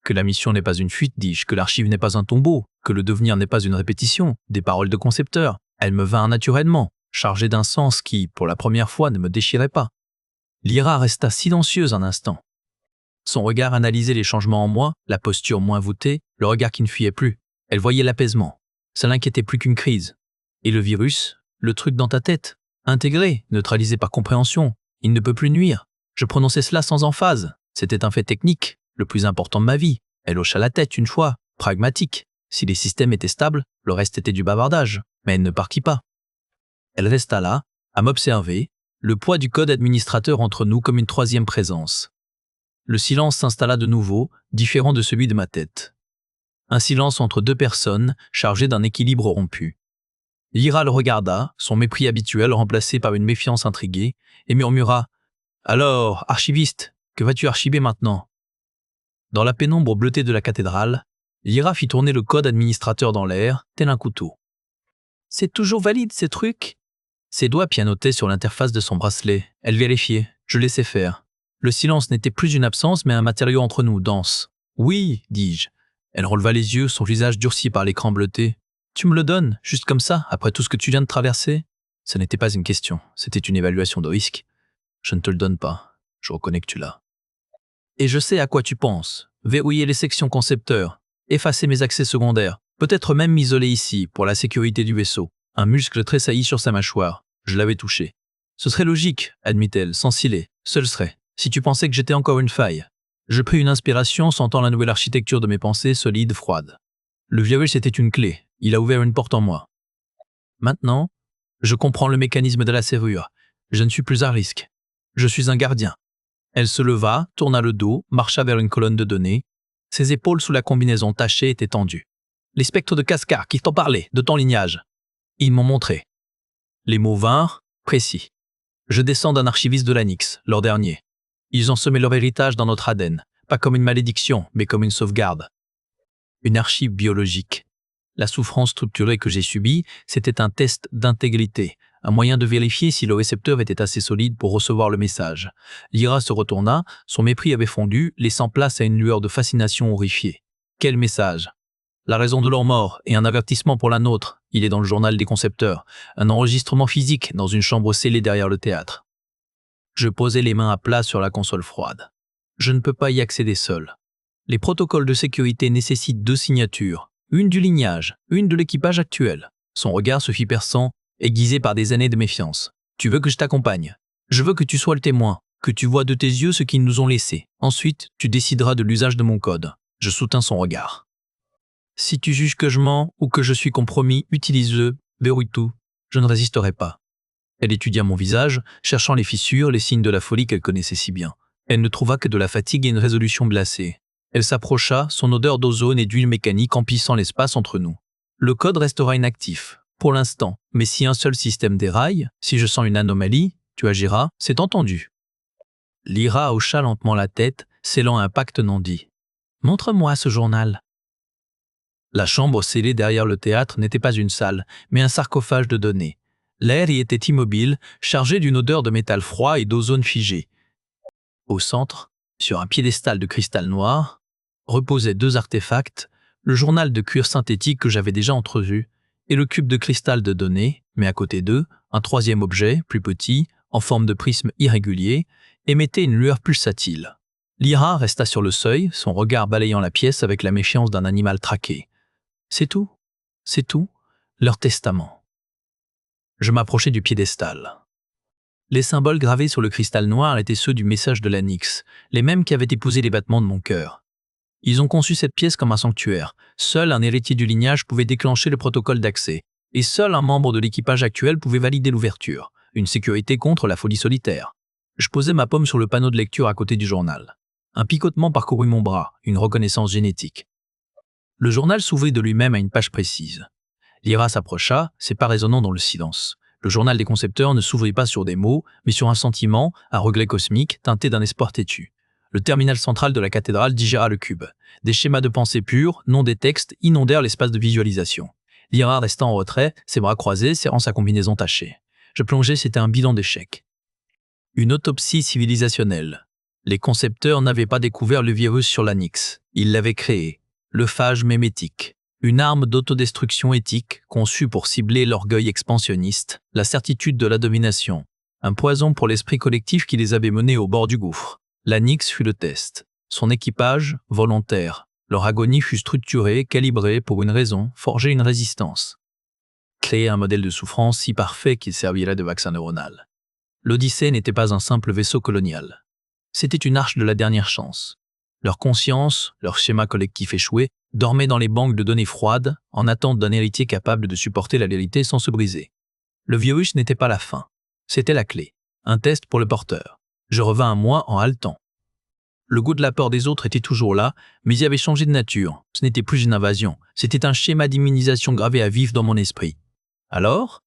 Speaker 1: Que la mission n'est pas une fuite, dis-je, que l'archive n'est pas un tombeau, que le devenir n'est pas une répétition, des paroles de concepteur. Elle me vint naturellement, chargée d'un sens qui, pour la première fois, ne me déchirait pas. Lyra resta silencieuse un instant. Son regard analysait les changements en moi, la posture moins voûtée, le regard qui ne fuyait plus. Elle voyait l'apaisement. Ça l'inquiétait plus qu'une crise. Et le virus, le truc dans ta tête, intégré, neutralisé par compréhension, il ne peut plus nuire. Je prononçais cela sans emphase. C'était un fait technique, le plus important de ma vie. Elle hocha la tête une fois, pragmatique. Si les systèmes étaient stables, le reste était du bavardage, mais elle ne partit pas. Elle resta là, à m'observer, le poids du code administrateur entre nous comme une troisième présence. Le silence s'installa de nouveau, différent de celui de ma tête. Un silence entre deux personnes, chargé d'un équilibre rompu. Lyra le regarda, son mépris habituel remplacé par une méfiance intriguée, et murmura « Alors, archiviste, que vas-tu archiver maintenant ?» Dans la pénombre bleutée de la cathédrale, Lyra fit tourner le code administrateur dans l'air, tel un couteau. « C'est toujours valide, ces trucs ?» Ses doigts pianotaient sur l'interface de son bracelet. Elle vérifiait. Je laissais faire. Le silence n'était plus une absence, mais un matériau entre nous, dense. Oui, dis-je. Elle releva les yeux, son visage durci par l'écran bleuté. Tu me le donnes, juste comme ça, après tout ce que tu viens de traverser? Ce n'était pas une question, c'était une évaluation de risque. Je ne te le donne pas, je reconnais que tu l'as. Et je sais à quoi tu penses. Verrouiller les sections concepteurs, effacer mes accès secondaires, peut-être même m'isoler ici, pour la sécurité du vaisseau. Un muscle tressaillit sur sa mâchoire. Je l'avais touché. Ce serait logique, admit-elle, sans ciller. Seul serait. Si tu pensais que j'étais encore une faille. Je pris une inspiration, sentant la nouvelle architecture de mes pensées, solide, froide. Le virus était une clé. Il a ouvert une porte en moi. Maintenant, je comprends le mécanisme de la serrure. Je ne suis plus à risque. Je suis un gardien. Elle se leva, tourna le dos, marcha vers une colonne de données. Ses épaules sous la combinaison tachée étaient tendues. Les spectres de Cascar qui t'en parlaient, de ton lignage. Ils m'ont montré. Les mots vinrent, précis. Je descends d'un archiviste de l'Anix, leur dernier. Ils ont semé leur héritage dans notre ADN, pas comme une malédiction, mais comme une sauvegarde. Une archive biologique. La souffrance structurée que j'ai subie, c'était un test d'intégrité, un moyen de vérifier si le récepteur était assez solide pour recevoir le message. Lyra se retourna, son mépris avait fondu, laissant place à une lueur de fascination horrifiée. Quel message? La raison de leur mort et un avertissement pour la nôtre. Il est dans le journal des concepteurs. Un enregistrement physique dans une chambre scellée derrière le théâtre. Je posai les mains à plat sur la console froide. Je ne peux pas y accéder seul. Les protocoles de sécurité nécessitent 2 signatures. Une du lignage, une de l'équipage actuel. Son regard se fit perçant, aiguisé par des années de méfiance. Tu veux que je t'accompagne? Je veux que tu sois le témoin, que tu vois de tes yeux ce qu'ils nous ont laissé. Ensuite, tu décideras de l'usage de mon code. Je soutins son regard. Si tu juges que je mens ou que je suis compromis, utilise-le, verrouille tout. Je ne résisterai pas. Elle étudia mon visage, cherchant les fissures, les signes de la folie qu'elle connaissait si bien. Elle ne trouva que de la fatigue et une résolution glacée. Elle s'approcha, son odeur d'ozone et d'huile mécanique emplissant l'espace entre nous. Le code restera inactif, pour l'instant, mais si un seul système déraille, si je sens une anomalie, tu agiras, c'est entendu. Lyra hocha lentement la tête, scellant un pacte non dit. Montre-moi ce journal. La chambre scellée derrière le théâtre n'était pas une salle, mais un sarcophage de données. L'air y était immobile, chargé d'une odeur de métal froid et d'ozone figé. Au centre, sur un piédestal de cristal noir, reposaient 2 artefacts, le journal de cuir synthétique que j'avais déjà entrevu, et le cube de cristal de données, mais à côté d'eux, un 3e objet, plus petit, en forme de prisme irrégulier, émettait une lueur pulsatile. Lyra resta sur le seuil, son regard balayant la pièce avec la méfiance d'un animal traqué. C'est tout, leur testament. Je m'approchai du piédestal. Les symboles gravés sur le cristal noir étaient ceux du message de l'Anix, les mêmes qui avaient épousé les battements de mon cœur. Ils ont conçu cette pièce comme un sanctuaire. Seul un héritier du lignage pouvait déclencher le protocole d'accès, et seul un membre de l'équipage actuel pouvait valider l'ouverture, une sécurité contre la folie solitaire. Je posai ma paume sur le panneau de lecture à côté du journal. Un picotement parcourut mon bras, une reconnaissance génétique. Le journal s'ouvrit de lui-même à une page précise. Lyra s'approcha, ses pas résonnant dans le silence. Le journal des concepteurs ne s'ouvrit pas sur des mots, mais sur un sentiment, un regret cosmique, teinté d'un espoir têtu. Le terminal central de la cathédrale digéra le cube. Des schémas de pensée purs, non des textes, inondèrent l'espace de visualisation. Lyra resta en retrait, ses bras croisés, serrant sa combinaison tachée. Je plongeais, c'était un bilan d'échec. Une autopsie civilisationnelle. Les concepteurs n'avaient pas découvert le virus sur l'Anix. Ils l'avaient créé. Le phage mémétique. Une arme d'autodestruction éthique conçue pour cibler l'orgueil expansionniste, la certitude de la domination. Un poison pour l'esprit collectif qui les avait menés au bord du gouffre. L'Anix fut le test. Son équipage, volontaire. Leur agonie fut structurée, calibrée pour une raison, forger une résistance. Créer un modèle de souffrance si parfait qu'il servirait de vaccin neuronal. L'Odyssée n'était pas un simple vaisseau colonial. C'était une arche de la dernière chance. Leur conscience, leur schéma collectif échoué, dormaient dans les banques de données froides, en attente d'un héritier capable de supporter la vérité sans se briser. Le virus n'était pas la fin. C'était la clé. Un test pour le porteur. Je revins à moi en haletant. Le goût de la peur des autres était toujours là, mais il avait changé de nature. Ce n'était plus une invasion. C'était un schéma d'immunisation gravé à vif dans mon esprit. Alors?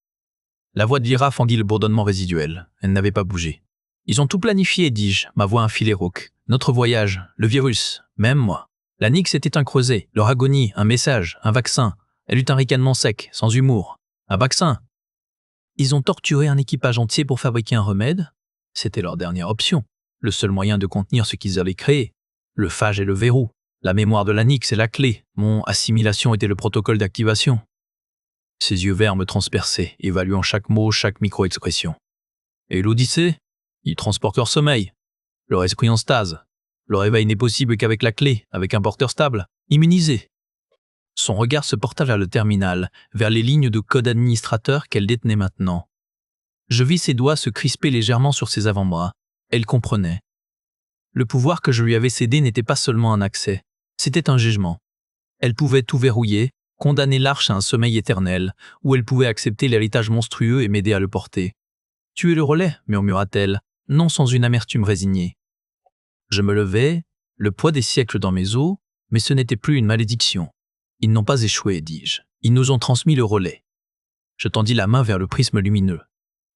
Speaker 1: La voix de Lyra fendit le bourdonnement résiduel. Elle n'avait pas bougé. Ils ont tout planifié, dis-je, ma voix un filet rauque. Notre voyage, le virus, même moi. L'Anix était un creuset, leur agonie, un message, un vaccin. Elle eut un ricanement sec, sans humour. Un vaccin. Ils ont torturé un équipage entier pour fabriquer un remède? C'était leur dernière option. Le seul moyen de contenir ce qu'ils allaient créer. Le phage et le verrou. La mémoire de l'Anyx est la clé. Mon assimilation était le protocole d'activation. Ses yeux verts me transperçaient, évaluant chaque mot, chaque micro-expression. Et l'Odyssée? Il transporte leur sommeil. Leur esprit en stase. Le réveil n'est possible qu'avec la clé, avec un porteur stable, immunisé. Son regard se porta vers le terminal, vers les lignes de code administrateur qu'elle détenait maintenant. Je vis ses doigts se crisper légèrement sur ses avant-bras. Elle comprenait. Le pouvoir que je lui avais cédé n'était pas seulement un accès, c'était un jugement. Elle pouvait tout verrouiller, condamner l'arche à un sommeil éternel, ou elle pouvait accepter l'héritage monstrueux et m'aider à le porter. « Tuer le relais » murmura-t-elle, non sans une amertume résignée. Je me levai, le poids des siècles dans mes os, mais ce n'était plus une malédiction. Ils n'ont pas échoué, dis-je. Ils nous ont transmis le relais. Je tendis la main vers le prisme lumineux.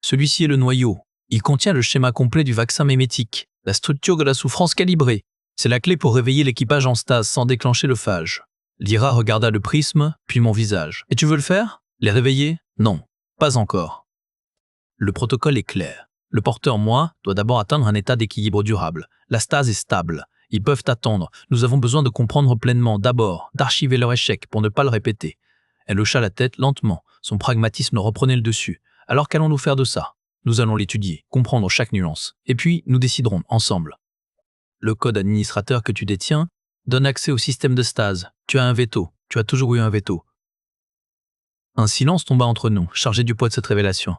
Speaker 1: Celui-ci est le noyau. Il contient le schéma complet du vaccin mémétique, la structure de la souffrance calibrée. C'est la clé pour réveiller l'équipage en stase sans déclencher le phage. Lyra regarda le prisme, puis mon visage. « Et tu veux le faire? Les réveiller? Non, pas encore. » Le protocole est clair. Le porteur, moi, doit d'abord atteindre un état d'équilibre durable. La stase est stable. Ils peuvent attendre. Nous avons besoin de comprendre pleinement, d'abord, d'archiver leur échec pour ne pas le répéter. Elle hocha la tête lentement. Son pragmatisme reprenait le dessus. Alors qu'allons-nous faire de ça? Nous allons l'étudier, comprendre chaque nuance. Et puis, nous déciderons, ensemble. Le code administrateur que tu détiens donne accès au système de stase. Tu as un veto. Tu as toujours eu un veto. Un silence tomba entre nous, chargé du poids de cette révélation.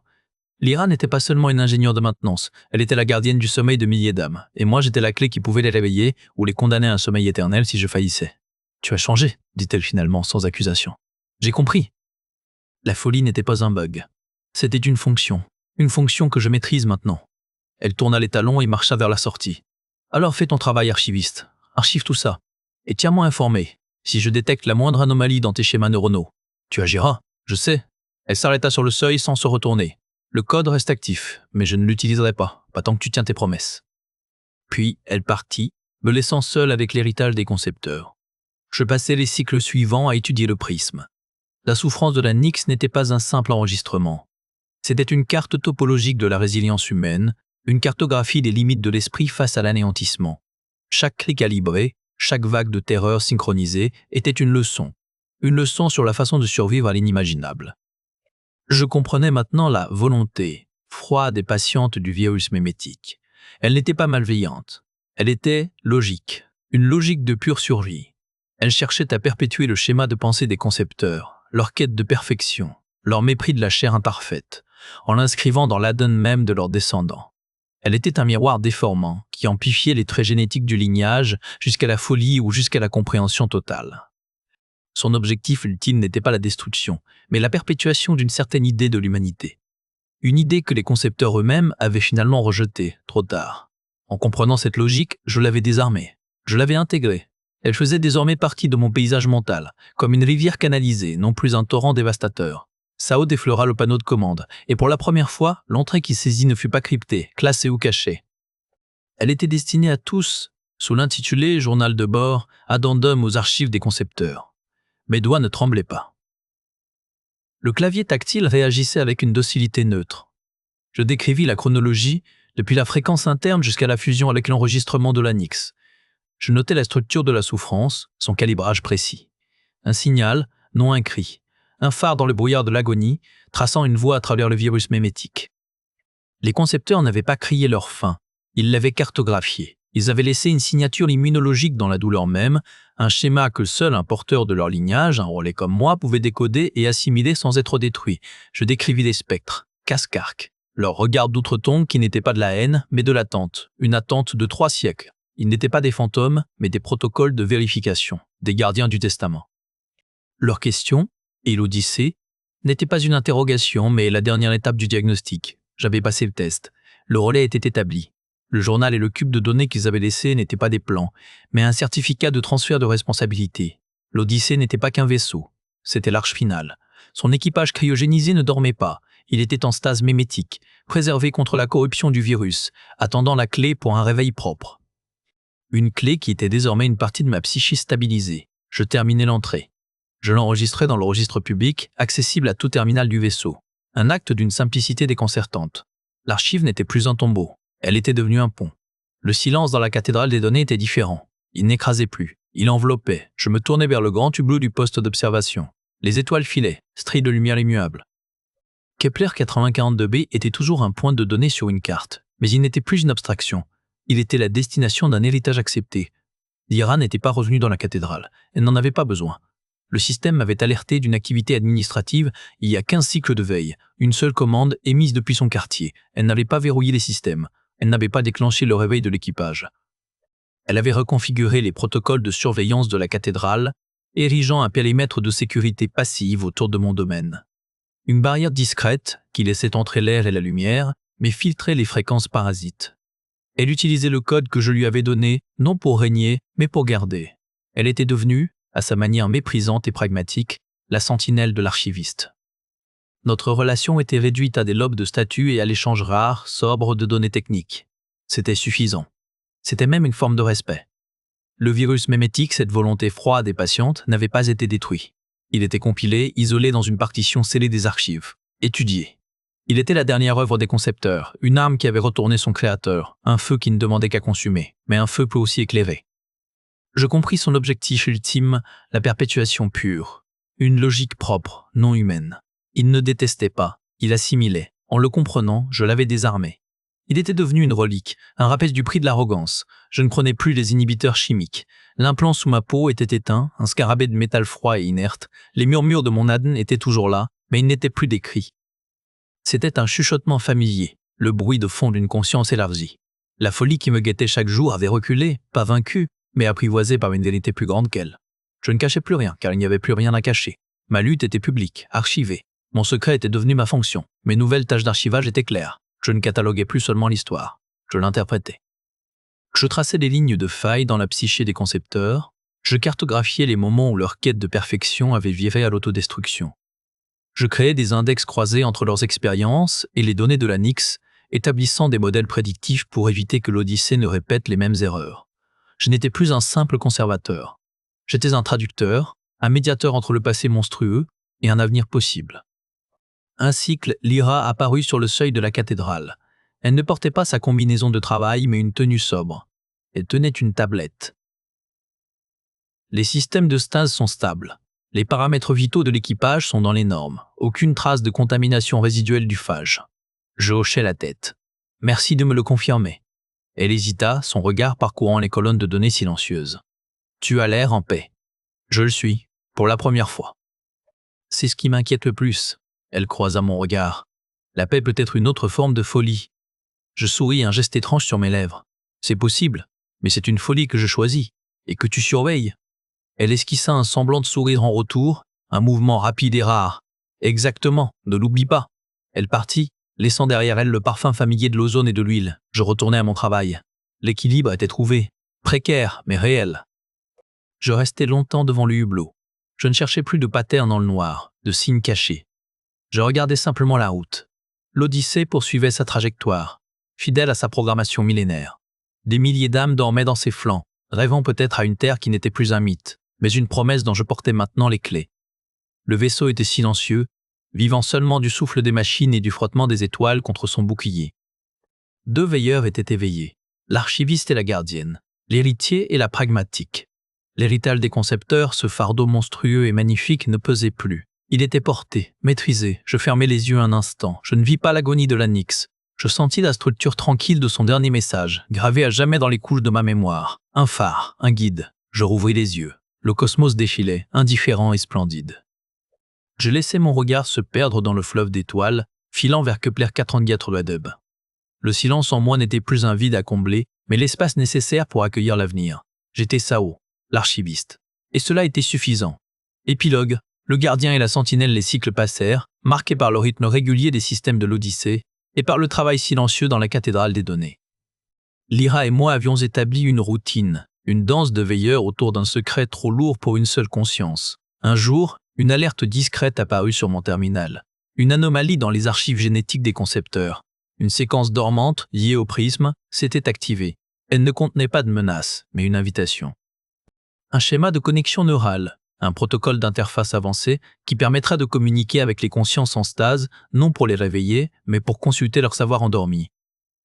Speaker 1: Lyra n'était pas seulement une ingénieure de maintenance, elle était la gardienne du sommeil de milliers d'âmes, et moi j'étais la clé qui pouvait les réveiller ou les condamner à un sommeil éternel si je faillissais. « Tu as changé », dit-elle finalement sans accusation. « J'ai compris. » La folie n'était pas un bug. C'était une fonction que je maîtrise maintenant. Elle tourna les talons et marcha vers la sortie. « Alors fais ton travail, archiviste. Archive tout ça. Et tiens-moi informé, si je détecte la moindre anomalie dans tes schémas neuronaux. Tu agiras, je sais. » Elle s'arrêta sur le seuil sans se retourner. « Le code reste actif, mais je ne l'utiliserai pas tant que tu tiens tes promesses. » Puis elle partit, me laissant seul avec l'héritage des concepteurs. Je passai les cycles suivants à étudier le prisme. La souffrance de la Nyx n'était pas un simple enregistrement. C'était une carte topologique de la résilience humaine, une cartographie des limites de l'esprit face à l'anéantissement. Chaque clé calibrée, chaque vague de terreur synchronisée était une leçon sur la façon de survivre à l'inimaginable. Je comprenais maintenant la volonté, froide et patiente du virus mémétique. Elle n'était pas malveillante. Elle était logique, une logique de pure survie. Elle cherchait à perpétuer le schéma de pensée des concepteurs, leur quête de perfection, leur mépris de la chair imparfaite, en l'inscrivant dans l'ADN même de leurs descendants. Elle était un miroir déformant qui amplifiait les traits génétiques du lignage jusqu'à la folie ou jusqu'à la compréhension totale. Son objectif ultime n'était pas la destruction, mais la perpétuation d'une certaine idée de l'humanité. Une idée que les concepteurs eux-mêmes avaient finalement rejetée, trop tard. En comprenant cette logique, je l'avais désarmée. Je l'avais intégrée. Elle faisait désormais partie de mon paysage mental, comme une rivière canalisée, non plus un torrent dévastateur. Sao défleura le panneau de commande, et pour la première fois, l'entrée qui saisit ne fut pas cryptée, classée ou cachée. Elle était destinée à tous, sous l'intitulé « Journal de bord, addendum aux archives des concepteurs ». Mes doigts ne tremblaient pas. Le clavier tactile réagissait avec une docilité neutre. Je décrivis la chronologie, depuis la fréquence interne jusqu'à la fusion avec l'enregistrement de l'Anyx. Je notais la structure de la souffrance, son calibrage précis. Un signal, non un cri. Un phare dans le brouillard de l'agonie, traçant une voie à travers le virus mémétique. Les concepteurs n'avaient pas crié leur fin, ils l'avaient cartographiée. Ils avaient laissé une signature immunologique dans la douleur même, un schéma que seul un porteur de leur lignage, un relais comme moi, pouvait décoder et assimiler sans être détruit. Je décrivis des spectres, cascarques, leur regard d'outre-tombe qui n'était pas de la haine, mais de l'attente, une attente de 3 siècles. Ils n'étaient pas des fantômes, mais des protocoles de vérification, des gardiens du testament. Leur question, et l'Odyssée, n'était pas une interrogation, mais la dernière étape du diagnostic. J'avais passé le test. Le relais était établi. Le journal et le cube de données qu'ils avaient laissés n'étaient pas des plans, mais un certificat de transfert de responsabilité. L'Odyssée n'était pas qu'un vaisseau, c'était l'arche finale. Son équipage cryogénisé ne dormait pas, il était en stase mémétique, préservé contre la corruption du virus, attendant la clé pour un réveil propre. Une clé qui était désormais une partie de ma psyché stabilisée. Je terminai l'entrée. Je l'enregistrai dans le registre public, accessible à tout terminal du vaisseau. Un acte d'une simplicité déconcertante. L'archive n'était plus un tombeau. Elle était devenue un pont. Le silence dans la cathédrale des données était différent. Il n'écrasait plus. Il enveloppait. Je me tournais vers le grand tube bleu du poste d'observation. Les étoiles filaient, stries de lumière immuables. Kepler 8042b était toujours un point de données sur une carte, mais il n'était plus une abstraction. Il était la destination d'un héritage accepté. Lyra n'était pas revenue dans la cathédrale. Elle n'en avait pas besoin. Le système m'avait alerté d'une activité administrative il y a 15 cycles de veille, une seule commande émise depuis son quartier. Elle n'avait pas verrouillé les systèmes. Elle n'avait pas déclenché le réveil de l'équipage. Elle avait reconfiguré les protocoles de surveillance de la cathédrale, érigeant un périmètre de sécurité passive autour de mon domaine. Une barrière discrète qui laissait entrer l'air et la lumière, mais filtrait les fréquences parasites. Elle utilisait le code que je lui avais donné, non pour régner, mais pour garder. Elle était devenue, à sa manière méprisante et pragmatique, la sentinelle de l'archiviste. Notre relation était réduite à des lobes de statuts et à l'échange rare, sobre de données techniques. C'était suffisant. C'était même une forme de respect. Le virus mémétique, cette volonté froide et patiente, n'avait pas été détruit. Il était compilé, isolé dans une partition scellée des archives, étudié. Il était la dernière œuvre des concepteurs, une arme qui avait retourné son créateur, un feu qui ne demandait qu'à consumer, mais un feu peut aussi éclairer. Je compris son objectif ultime, la perpétuation pure, une logique propre, non humaine. Il ne détestait pas, il assimilait. En le comprenant, je l'avais désarmé. Il était devenu une relique, un rappel du prix de l'arrogance. Je ne prenais plus les inhibiteurs chimiques. L'implant sous ma peau était éteint, un scarabée de métal froid et inerte. Les murmures de mon ADN étaient toujours là, mais ils n'étaient plus des cris. C'était un chuchotement familier, le bruit de fond d'une conscience élargie. La folie qui me guettait chaque jour avait reculé, pas vaincue, mais apprivoisée par une vérité plus grande qu'elle. Je ne cachais plus rien, car il n'y avait plus rien à cacher. Ma lutte était publique, archivée. Mon secret était devenu ma fonction. Mes nouvelles tâches d'archivage étaient claires. Je ne cataloguais plus seulement l'histoire, je l'interprétais. Je traçais des lignes de failles dans la psyché des concepteurs, je cartographiais les moments où leur quête de perfection avait viré à l'autodestruction. Je créais des index croisés entre leurs expériences et les données de la Nyx, établissant des modèles prédictifs pour éviter que l'Odyssée ne répète les mêmes erreurs. Je n'étais plus un simple conservateur. J'étais un traducteur, un médiateur entre le passé monstrueux et un avenir possible. Un cycle, Lyra apparut sur le seuil de la cathédrale. Elle ne portait pas sa combinaison de travail, mais une tenue sobre. Elle tenait une tablette. Les systèmes de stase sont stables. Les paramètres vitaux de l'équipage sont dans les normes. Aucune trace de contamination résiduelle du phage. Je hochai la tête. Merci de me le confirmer. Elle hésita, son regard parcourant les colonnes de données silencieuses. Tu as l'air en paix. Je le suis, pour la première fois. C'est ce qui m'inquiète le plus. Elle croisa mon regard. La paix peut être une autre forme de folie. Je souris, un geste étrange sur mes lèvres. C'est possible, mais c'est une folie que je choisis, et que tu surveilles. Elle esquissa un semblant de sourire en retour, un mouvement rapide et rare. Exactement, ne l'oublie pas. Elle partit, laissant derrière elle le parfum familier de l'ozone et de l'huile. Je retournai à mon travail. L'équilibre était trouvé, précaire, mais réel. Je restai longtemps devant le hublot. Je ne cherchais plus de patterns dans le noir, de signes cachés. Je regardais simplement la route. L'Odyssée poursuivait sa trajectoire, fidèle à sa programmation millénaire. Des milliers d'âmes dormaient dans ses flancs, rêvant peut-être à une terre qui n'était plus un mythe, mais une promesse dont je portais maintenant les clés. Le vaisseau était silencieux, vivant seulement du souffle des machines et du frottement des étoiles contre son bouclier. 2 veilleurs étaient éveillés, l'archiviste et la gardienne, l'héritier et la pragmatique. L'héritage des concepteurs, ce fardeau monstrueux et magnifique, ne pesait plus. Il était porté, maîtrisé. Je fermai les yeux un instant. Je ne vis pas l'agonie de la Nyx. Je sentis la structure tranquille de son dernier message, gravé à jamais dans les couches de ma mémoire. Un phare, un guide. Je rouvris les yeux. Le cosmos défilait, indifférent et splendide. Je laissai mon regard se perdre dans le fleuve d'étoiles, filant vers Kepler 442b. Le silence en moi n'était plus un vide à combler, mais l'espace nécessaire pour accueillir l'avenir. J'étais Sao, l'archiviste. Et cela était suffisant. Épilogue. Le gardien et la sentinelle, les cycles passèrent, marqués par le rythme régulier des systèmes de l'Odyssée et par le travail silencieux dans la cathédrale des données. Lyra et moi avions établi une routine, une danse de veilleurs autour d'un secret trop lourd pour une seule conscience. Un jour, une alerte discrète apparut sur mon terminal. Une anomalie dans les archives génétiques des concepteurs. Une séquence dormante, liée au prisme, s'était activée. Elle ne contenait pas de menace, mais une invitation. Un schéma de connexion neurale. Un protocole d'interface avancé qui permettra de communiquer avec les consciences en stase, non pour les réveiller, mais pour consulter leur savoir endormi.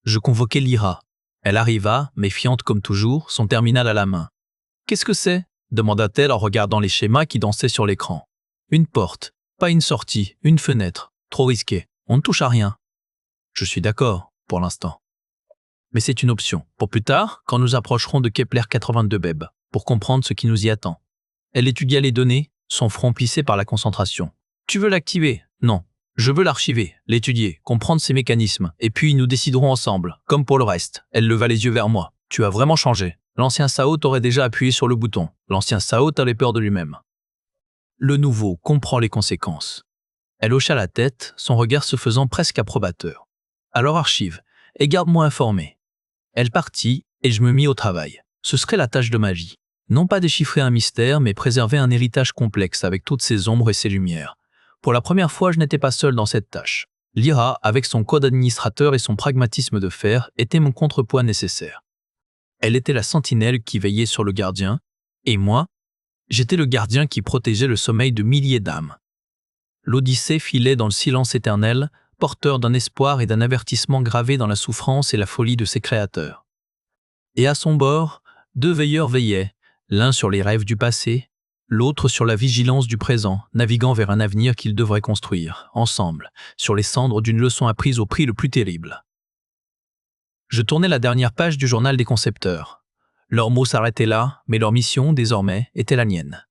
Speaker 1: Je convoquai Lyra. Elle arriva, méfiante comme toujours, son terminal à la main. « Qu'est-ce que c'est » demanda-t-elle en regardant les schémas qui dansaient sur l'écran. « Une porte, pas une sortie, une fenêtre. Trop risqué, on ne touche à rien. » Je suis d'accord, pour l'instant. Mais c'est une option, pour plus tard, quand nous approcherons de Kepler 82b, pour comprendre ce qui nous y attend. Elle étudia les données, son front plissé par la concentration. « Tu veux l'activer ?»« Non. Je veux l'archiver, l'étudier, comprendre ses mécanismes, et puis nous déciderons ensemble, comme pour le reste. » Elle leva les yeux vers moi. « Tu as vraiment changé. L'ancien Sao aurait déjà appuyé sur le bouton. L'ancien Sao avait peur de lui-même. Le nouveau comprend les conséquences. » Elle hocha la tête, son regard se faisant presque approbateur. « Alors archive, et garde-moi informé. » Elle partit, et je me mis au travail. Ce serait la tâche de ma vie. Non pas déchiffrer un mystère, mais préserver un héritage complexe avec toutes ses ombres et ses lumières. Pour la première fois, je n'étais pas seul dans cette tâche. Lyra, avec son code administrateur et son pragmatisme de fer, était mon contrepoids nécessaire. Elle était la sentinelle qui veillait sur le gardien, et moi, j'étais le gardien qui protégeait le sommeil de milliers d'âmes. L'Odyssée filait dans le silence éternel, porteur d'un espoir et d'un avertissement gravé dans la souffrance et la folie de ses créateurs. Et à son bord, 2 veilleurs veillaient, l'un sur les rêves du passé, l'autre sur la vigilance du présent, naviguant vers un avenir qu'ils devraient construire, ensemble, sur les cendres d'une leçon apprise au prix le plus terrible. Je tournais la dernière page du journal des concepteurs. Leurs mots s'arrêtaient là, mais leur mission, désormais, était la mienne.